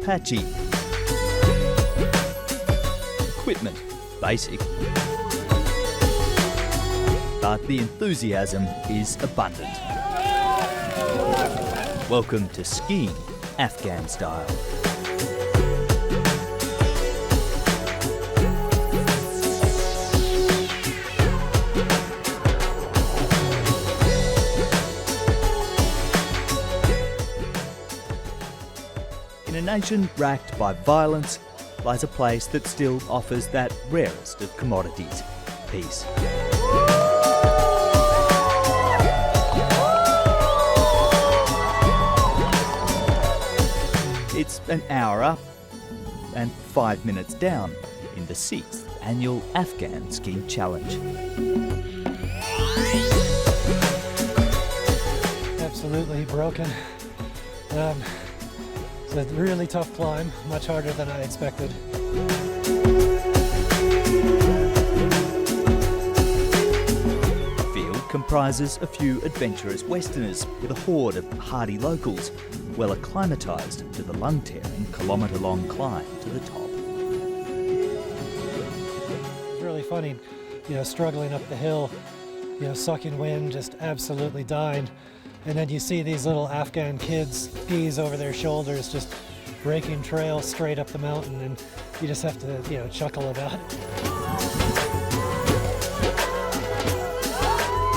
patchy. Equipment, basic. But the enthusiasm is abundant. Welcome to skiing, Afghan style. In a nation racked by violence lies a place that still offers that rarest of commodities, peace. It's an hour up and 5 minutes down in the 6th annual Afghan Ski Challenge. Absolutely broken. It's a really tough climb, much harder than I expected. The field comprises a few adventurous Westerners with a horde of hardy locals, well acclimatised to the lung-tearing kilometre-long climb to the top. It's really funny, struggling up the hill, sucking wind, just absolutely dying. And then you see these little Afghan kids, skis over their shoulders, just breaking trails straight up the mountain, and you just have to, chuckle about it.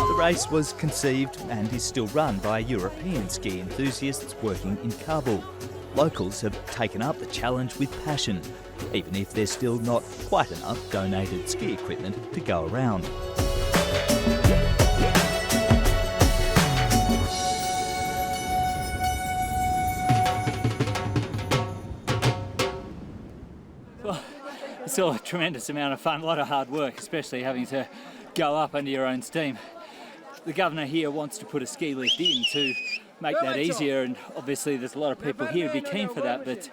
The race was conceived and is still run by European ski enthusiasts working in Kabul. Locals have taken up the challenge with passion, even if there's still not quite enough donated ski equipment to go around. It's still a tremendous amount of fun, a lot of hard work, especially having to go up under your own steam. The governor here wants to put a ski lift in to make that easier, and obviously there's a lot of people here who'd be keen for that, but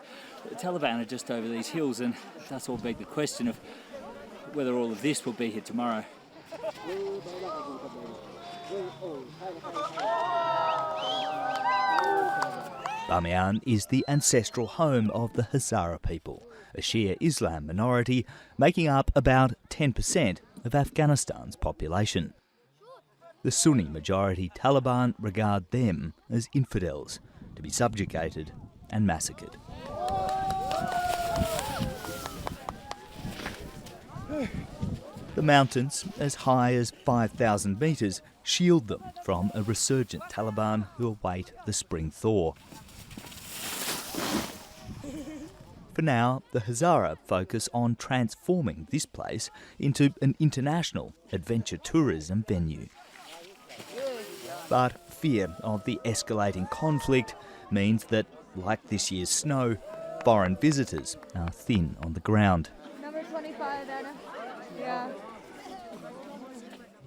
the Taliban are just over these hills, and that's all beg the question of whether all of this will be here tomorrow. Bamiyan is the ancestral home of the Hazara people, a Shia Islam minority making up about 10% of Afghanistan's population. The Sunni majority Taliban regard them as infidels, to be subjugated and massacred. The mountains, as high as 5,000 metres, shield them from a resurgent Taliban who await the spring thaw. For now, the Hazara focus on transforming this place into an international adventure tourism venue. But fear of the escalating conflict means that, like this year's snow, foreign visitors are thin on the ground. Number 25, Anna. Yeah.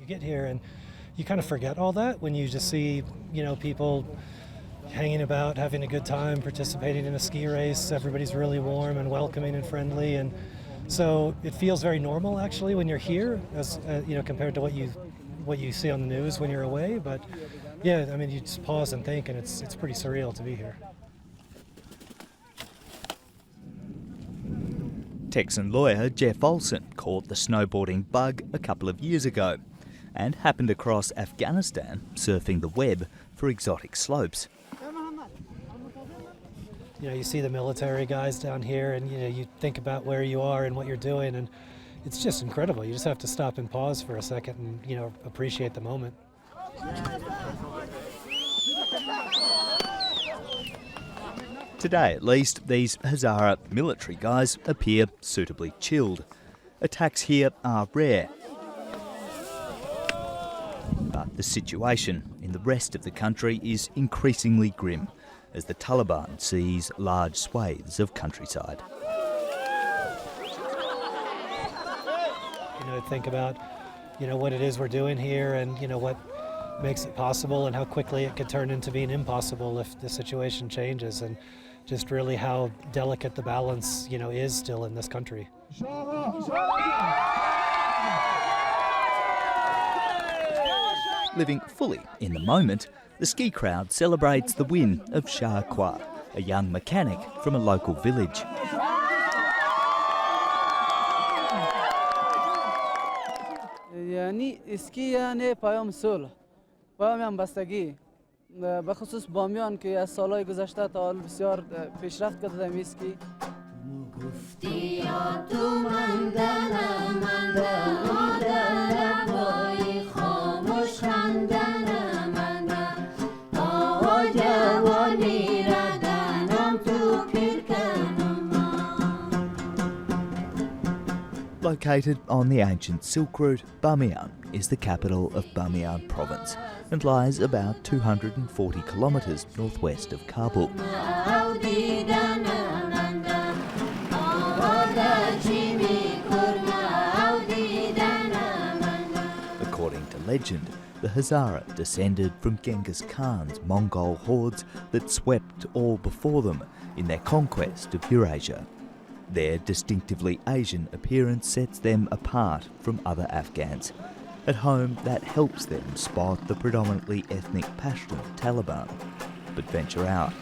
You get here and you kind of forget all that when you just see, people hanging about, having a good time, participating in a ski race. Everybody's really warm and welcoming and friendly, and so it feels very normal actually when you're here, as compared to what you see on the news when you're away. But yeah, I mean, you just pause and think, and it's pretty surreal to be here. Texan lawyer Jeff Olson caught the snowboarding bug a couple of years ago and happened across Afghanistan surfing the web for exotic slopes. You see the military guys down here, and you think about where you are and what you're doing, and it's just incredible. You just have to stop and pause for a second and appreciate the moment. Today, at least, these Hazara military guys appear suitably chilled. Attacks here are rare. But the situation in the rest of the country is increasingly grim as the Taliban seize large swathes of countryside. Think about, what it is we're doing here, and, what makes it possible and how quickly it could turn into being impossible if the situation changes, and just really how delicate the balance, is still in this country. Living fully in the moment, the ski crowd celebrates the win of Shah Aqa, a young mechanic from a local village. یعنی اسکی یعنی پیام صلح پیام همبستگی به خصوص بامیان که از سالهای گذشته تا حال بسیار پیشرفت کرده در اسکی Located on the ancient Silk Route, Bamiyan is the capital of Bamiyan province and lies about 240 kilometres northwest of Kabul. According to legend, the Hazara descended from Genghis Khan's Mongol hordes that swept all before them in their conquest of Eurasia. Their distinctively Asian appearance sets them apart from other Afghans. At home, that helps them spot the predominantly ethnic Pashtun Taliban, but venture out,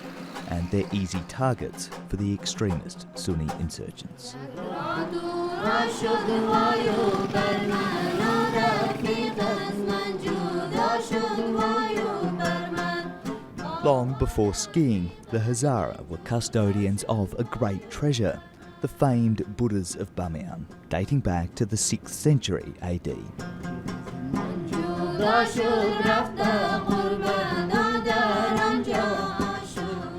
and they're easy targets for the extremist Sunni insurgents. Long before skiing, the Hazara were custodians of a great treasure, the famed Buddhas of Bamiyan, dating back to the 6th century AD.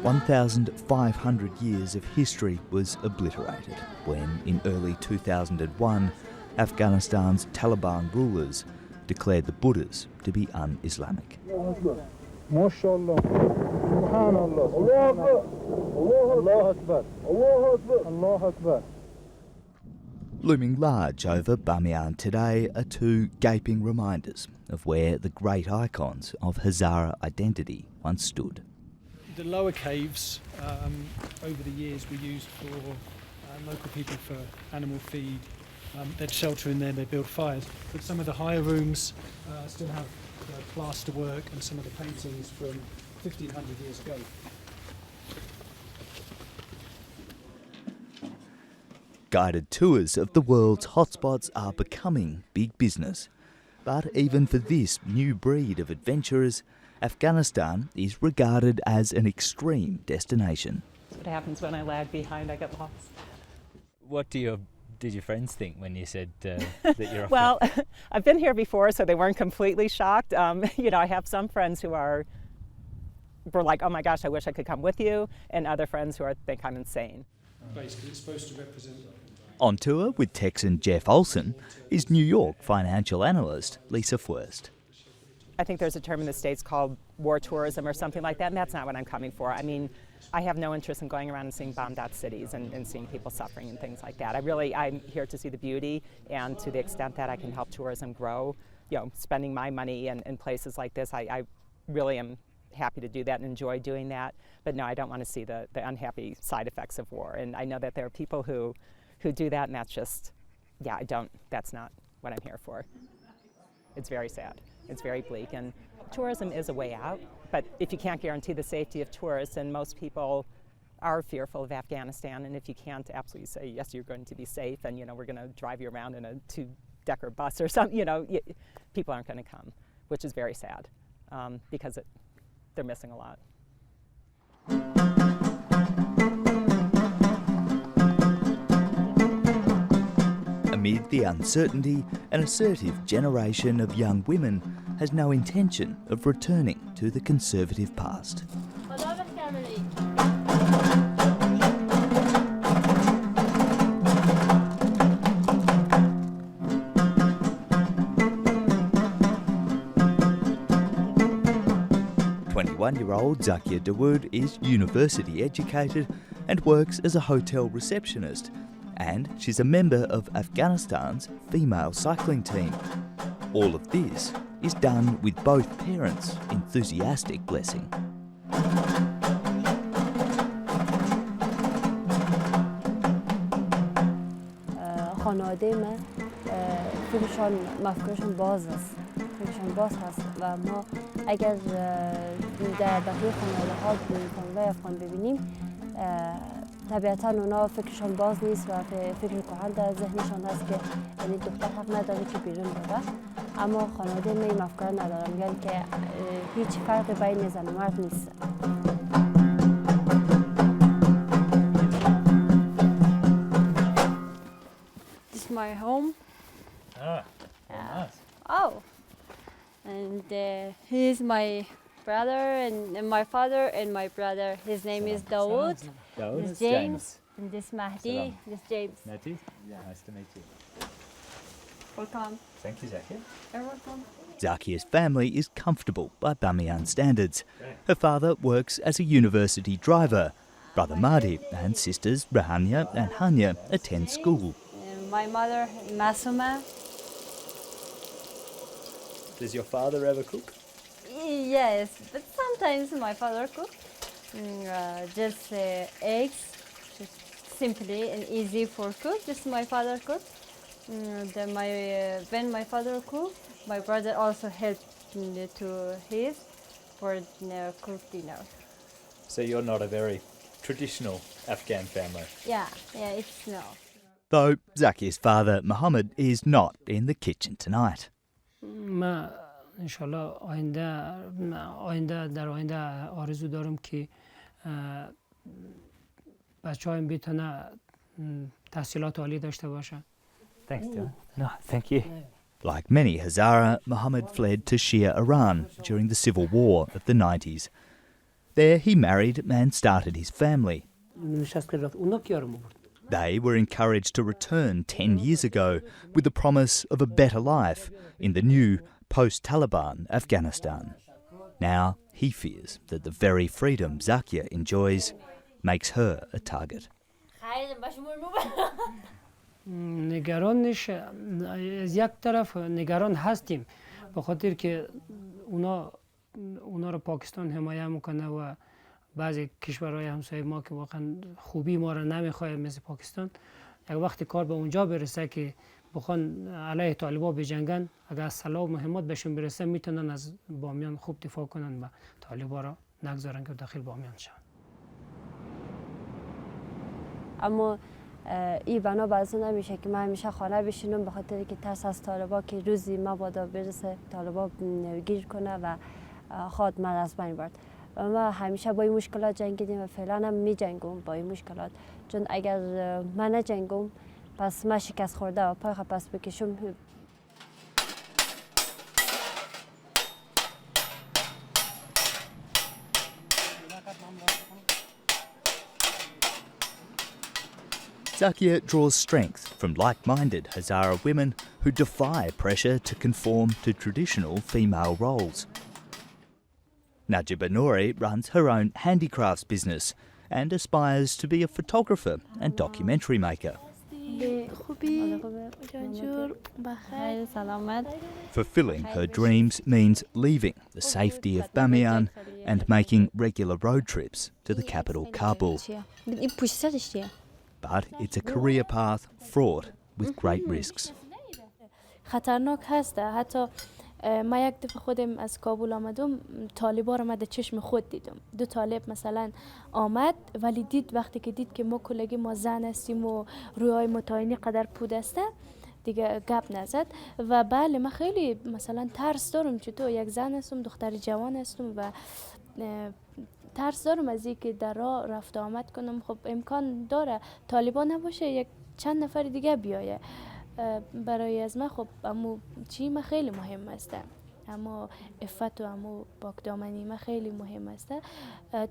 1,500 years of history was obliterated when, in early 2001, Afghanistan's Taliban rulers declared the Buddhas to be un-Islamic. Looming large over Bamiyan today are two gaping reminders of where the great icons of Hazara identity once stood. The lower caves over the years were used for local people for animal feed. They'd shelter in there, they'd build fires. But some of the higher rooms still have plaster work and some of the paintings from 1,500 years ago. Guided tours of the world's hotspots are becoming big business. But even for this new breed of adventurers, Afghanistan is regarded as an extreme destination. That's what happens when I lag behind, I get lost. What did your friends think when you said that you're off? Well, I've been here before, so they weren't completely shocked. I have some friends who were like, oh my gosh, I wish I could come with you, and other friends who think I'm insane. Basically, it's supposed to represent... On tour with Texan Jeff Olson is New York financial analyst Lisa Furst. I think there's a term in the States called war tourism or something like that, and that's not what I'm coming for. I mean, I have no interest in going around and seeing bombed out cities and seeing people suffering and things like that. I'm here to see the beauty, and to the extent that I can help tourism grow, spending my money in places like this, I really am happy to do that and enjoy doing that. But no, I don't want to see the unhappy side effects of war. And I know that there are people who do that, and that's just, that's not what I'm here for. It's very sad. It's very bleak, and tourism is a way out. But if you can't guarantee the safety of tourists, and most people are fearful of Afghanistan, and if you can't absolutely say, yes, you're going to be safe, and we're going to drive you around in a 2-decker bus or something, people aren't going to come, which is very sad, because they're missing a lot. Amid the uncertainty, an assertive generation of young women has no intention of returning to the conservative past. 21-year-old Zakia Dawood is university educated and works as a hotel receptionist, and she's a member of Afghanistan's female cycling team. All of this is done with both parents' enthusiastic blessing. خانواده من فیلمشان مفکرشان باز است، فیلمشان باز هست و ما اگر در بقیه خانواده ها افغان ببینیم طبیعتا اونا فکرشان باز نیست و فکر کهن در ذهنشان هست که یعنی دختر حق نداره که بیرون بره. اما خانواده من این افکار ندارم، میگن که هیچ فرقی بین زن و مرد نیست. This is my home. Nice. Oh, and he's my brother and my father and my brother. His name is Dawood. This is James. And this Mahdi. Salam. This James. Natty? Nice to meet you. Welcome. Thank you, Zakia. You're welcome. Zakia's family is comfortable by Bamiyan standards. Her father works as a university driver. Brother Mahdi and sisters Rahania and Hanya attend school. My mother, Masuma. Does your father ever cook? Yes, but sometimes my father cooks. Just eggs, just simply and easy for cook. Just my father cooks. Then when my father cooks, my brother also helps to his for cook dinner. So you're not a very traditional Afghan family? Yeah, it's no. Though Zakia's father, Mohammed, is not in the kitchen tonight. ما انشالله در آینده آرزو دارم که بچه‌هایم بتونه تحصیلات عالی داشته باشن. Thanks, Dylan. No, thank you. Like many Hazara, Mohammed fled to Shia Iran during the civil war of the 90s. There he married and started his family. They were encouraged to return 10 years ago with the promise of a better life in the new post-Taliban Afghanistan. Now he fears that the very freedom Zakia enjoys makes her a target. نگرانش از یک طرف نگران هستیم به خاطر که اونا رو پاکستان حمایت میکنه و بعضی کشورهای همسایه ما که واقعا خوبی ما رو نمیخواد مثل پاکستان یک وقتی کار به اونجا برسه که بخوان علیه طالبان بجنگن اگر سلاح و مهمات بهشون برسه میتونن از بامیان خوب دفاع کنن و طالبان را نگذارن که داخل بامیان شن. اما این بنا بعضی نمیشه که من همیشه خانه بشینم به خاطر که ترس از طالبا که روزی مبادا برسه طالبا گیر کنه و خود من از بین برد. ما همیشه با این مشکلات جنگیدیم و فعلا هم می جنگم با این مشکلات، چون اگر من نجنگم پس من شکست خورده و پای پس بکشم. Zakia draws strength from like-minded Hazara women who defy pressure to conform to traditional female roles. Najiba Nouri runs her own handicrafts business and aspires to be a photographer and documentary maker. Fulfilling her dreams means leaving the safety of Bamiyan and making regular road trips to the capital Kabul. But it's a career path fraught with great risks. خطرناک هسته. حتی ما یک دفعه خودم از کابل آمدم طالبا رو مد چشم خود دیدم. دو طالب مثلا آمد ولی دید وقتی که دید که ما کلگی ما زن هستیم و روی متعینی قدر پود هسته دیگه گپ نزد و بله من خیلی مثلا ترس دارم چطور یک زن هستم دختر جوان هستم و ترس دارم از اینکه در راه رفت آمد کنم. خب امکان داره طالبان نباشه یک چند نفر دیگه بیایه برای از من. خب اما چی من خیلی مهم است، اما عفت و اما پاکدامنی من خیلی مهم است.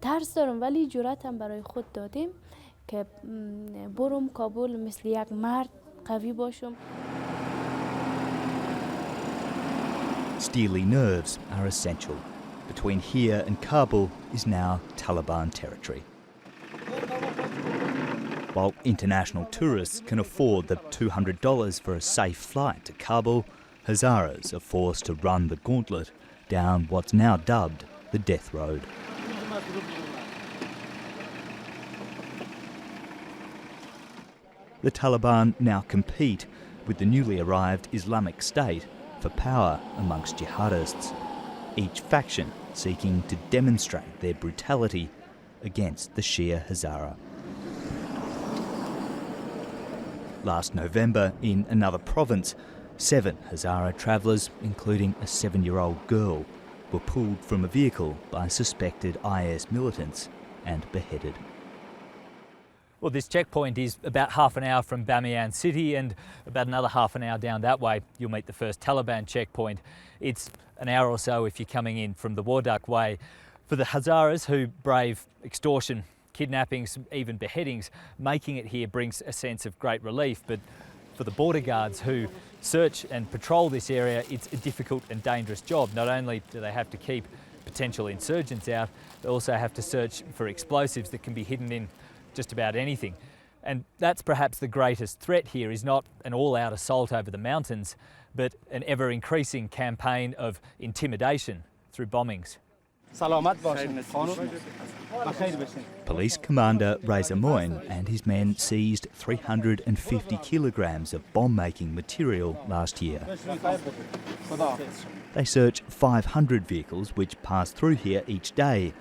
ترس دارم ولی جرأتم برای خود دادیم که برم کابل مثل یک مرد قوی باشم. Steely nerves are essential. Between here and Kabul is now Taliban territory. While international tourists can afford the $200 for a safe flight to Kabul, Hazaras are forced to run the gauntlet down what's now dubbed the Death Road. The Taliban now compete with the newly arrived Islamic State for power amongst jihadists, each faction seeking to demonstrate their brutality against the Shiite Hazara. Last November, in another province, 7 Hazara travellers, including a 7-year-old girl, were pulled from a vehicle by suspected IS militants and beheaded. Well, this checkpoint is about half an hour from Bamiyan city, and about another half an hour down that way you'll meet the first Taliban checkpoint. It's an hour or so if you're coming in from the Wardak way. For the Hazaras who brave extortion, kidnappings, even beheadings, making it here brings a sense of great relief. But for the border guards who search and patrol this area, it's a difficult and dangerous job. Not only do they have to keep potential insurgents out, they also have to search for explosives that can be hidden in just about anything. And that's perhaps the greatest threat here, is not an all-out assault over the mountains, but an ever-increasing campaign of intimidation through bombings. Police Commander Reza Moin and his men seized 350 kilograms of bomb-making material last year. They search 500 vehicles which pass through here each day.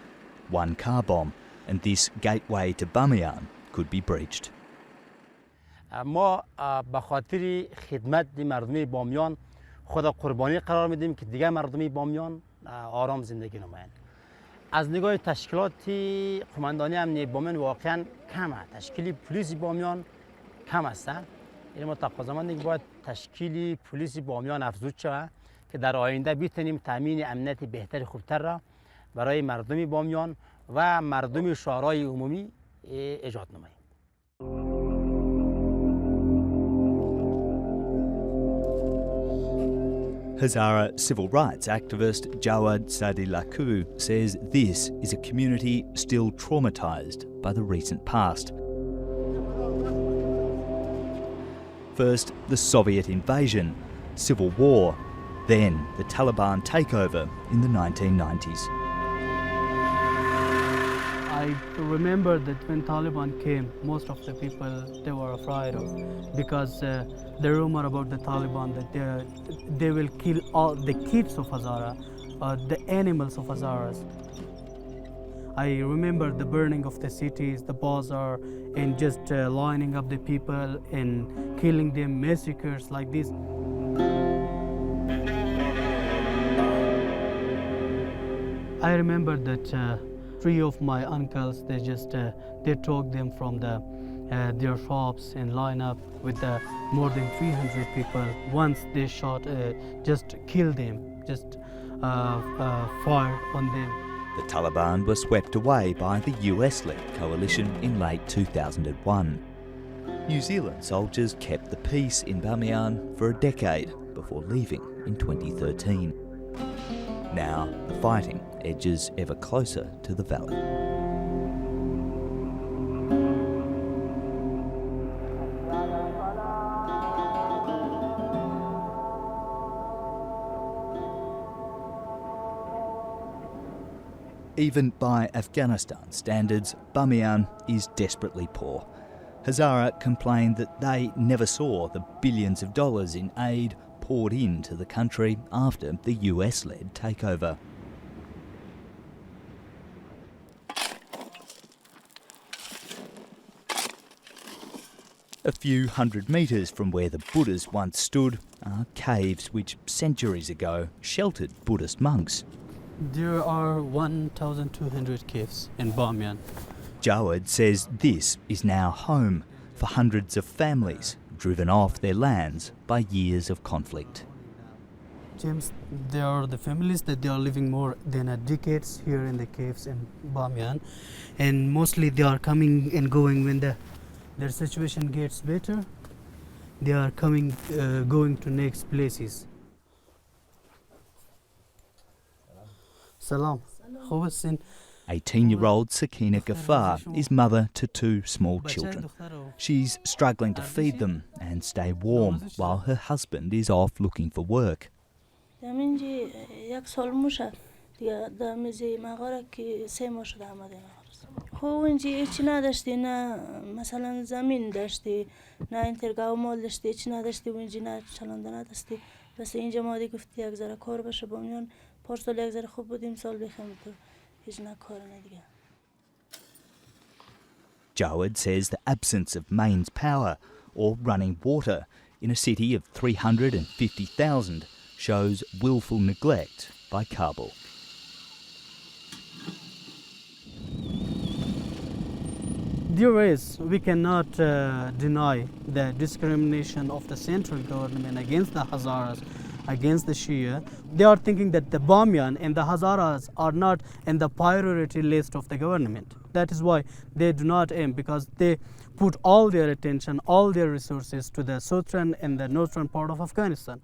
1 car bomb, and this gateway to Bamiyan could be breached. ما به خاطر خدمت مردمی بامیان خود قربانی قرار میدیم که دیگه مردمی بامیان آرام زندگی نمایند. از نگاه تشکیلات قماندانی امنیتی بامیان واقعا کمه. تشکیل پلیس بامیان کم است. این ما تقاضامند که باید تشکیل پلیس بامیان افزود شود که در آینده بتونیم تامین امنیت بهتر خوبتر را برای مردمی بامیان و مردم شورای عمومی ایجاد نماییم. Hazara civil rights activist Jawad Lakoo says this is a community still traumatised by the recent past. First, the Soviet invasion, civil war, then the Taliban takeover in the 1990s. I remember that when Taliban came, most of the people, they were afraid of, because the rumor about the Taliban that they will kill all the kids of Hazara, the animals of Hazaras. I remember the burning of the cities, the bazaar, and just lining up the people and killing them, massacres like this. I remember that 3 of my uncles, they took them from their shops and line up with more than 300 people. Once they shot, just killed them, just fired on them. The Taliban were swept away by the US-led coalition in late 2001. New Zealand soldiers kept the peace in Bamiyan for a decade before leaving in 2013. Now the fighting edges ever closer to the valley. Even by Afghanistan standards, Bamiyan is desperately poor. Hazara complained that they never saw the billions of dollars in aid poured into the country after the US-led takeover. A few hundred metres from where the Buddhas once stood are caves which centuries ago sheltered Buddhist monks. There are 1,200 caves in Bamiyan. Jawad says this is now home for hundreds of families driven off their lands by years of conflict. James, there are the families that they are living more than a decade here in the caves in Bamiyan, and mostly they are coming and going when their situation gets better. They are coming, going to next places. Salam. 18-year-old Sakina Ghaffar is mother to 2 small children. She's struggling to feed them and stay warm while her husband is off looking for work. Jawad says the absence of mains power or running water in a city of 350,000 shows willful neglect by Kabul. There is, we cannot deny the discrimination of the central government against the Hazaras, against the Shia. They are thinking that the Bamiyan and the Hazaras are not in the priority list of the government. That is why they do not aim, because they put all their attention, all their resources to the southern and the northern part of Afghanistan.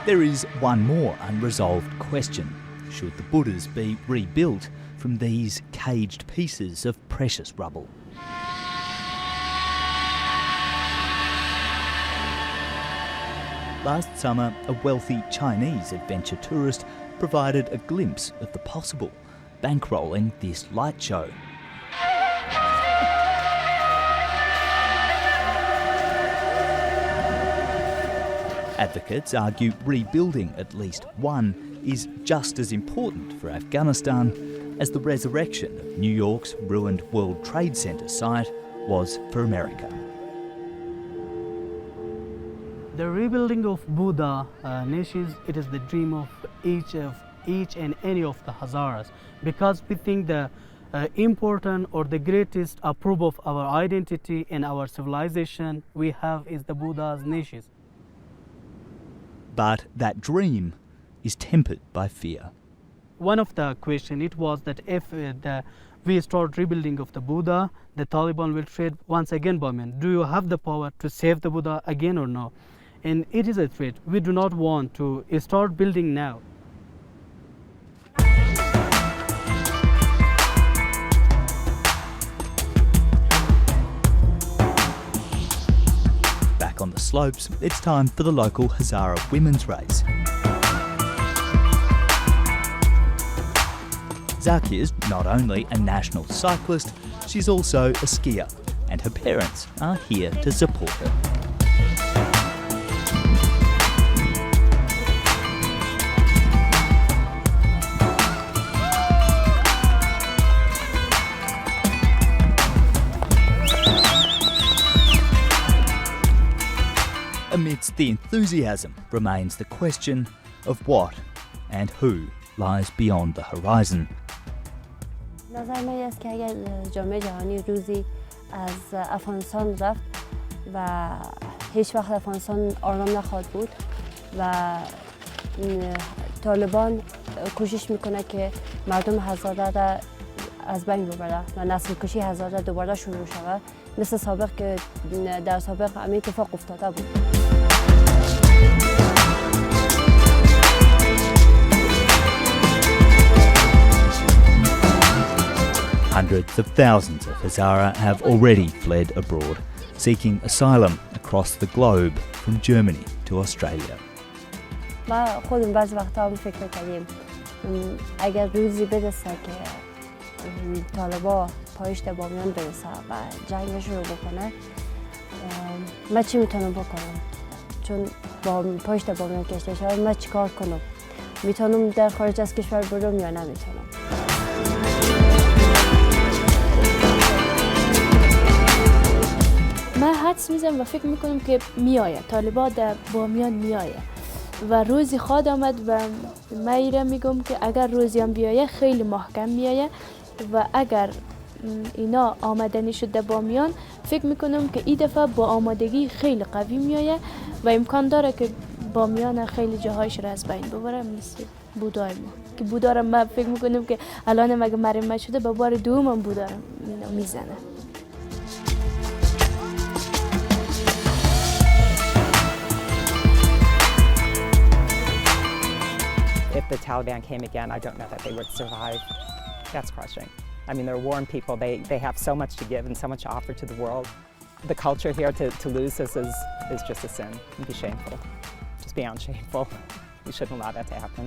There is one more unresolved question. Should the Buddhas be rebuilt from these caged pieces of precious rubble? Last summer, a wealthy Chinese adventure tourist provided a glimpse of the possible, bankrolling this light show. Advocates argue rebuilding at least one is just as important for Afghanistan as the resurrection of New York's ruined World Trade Center site was for America. The rebuilding of Buddha niches, it is the dream of each and any of the Hazaras, because we think the important or the greatest proof of our identity and our civilization we have is the Buddha's niches. But that dream is tempered by fear. One of the questions it was that if we start rebuilding of the Buddha, the Taliban will trade once again Bamiyan. Do you have the power to save the Buddha again or no? And it is a threat. We do not want to start building now. Back on the slopes, it's time for the local Hazara women's race. Zakir's not only a national cyclist, she's also a skier, and her parents are here to support her. Amidst the enthusiasm remains the question of what and who lies beyond the horizon. نظر من است که اگر جامعه جهانی روزی از افغانستان رفت و هیچ وقت افغانستان آرام نخواهد بود و طالبان کوشش میکنه که مردم هزاره را از بین ببره و نسل کشی هزاره دوباره شروع شود مثل سابق که در سابق همین اتفاق افتاده بود. Hundreds of thousands of Hazara have already fled abroad, seeking asylum across the globe from Germany to Australia. ما خودم بعضی وقتا هم فکر کردیم اگر روزی برسه که طالبا پایشت بامیان برسه و جنگش رو بکنه من چی میتونم بکنم؟ چون با پایشت بامیان کشته شد من چی کار کنم؟ میتونم در خارج از کشور برم یا نمیتونم؟ من حدس میزنم و فکر میکنم که میآید طالبان در بامیان میآید و روزی خواهد آمد و من میگم که اگر روزی هم بیاید خیلی محکم میآید و اگر اینا آمدنی شد در بامیان فکر میکنم که این دفعه با آمادگی خیلی قوی میآید و امکان داره که بامیان خیلی جاهایش را از بین ببره مثل بودای ما که بودا من فکر میکنم که الان مگه مرمت شده به بار دوم هم بودا میزنه. If the Taliban came again, I don't know that they would survive. That's crushing. I mean, they're warm people. They have so much to give and so much to offer to the world. The culture here, to lose this is just a sin. It'd be shameful. Just beyond shameful. We shouldn't allow that to happen.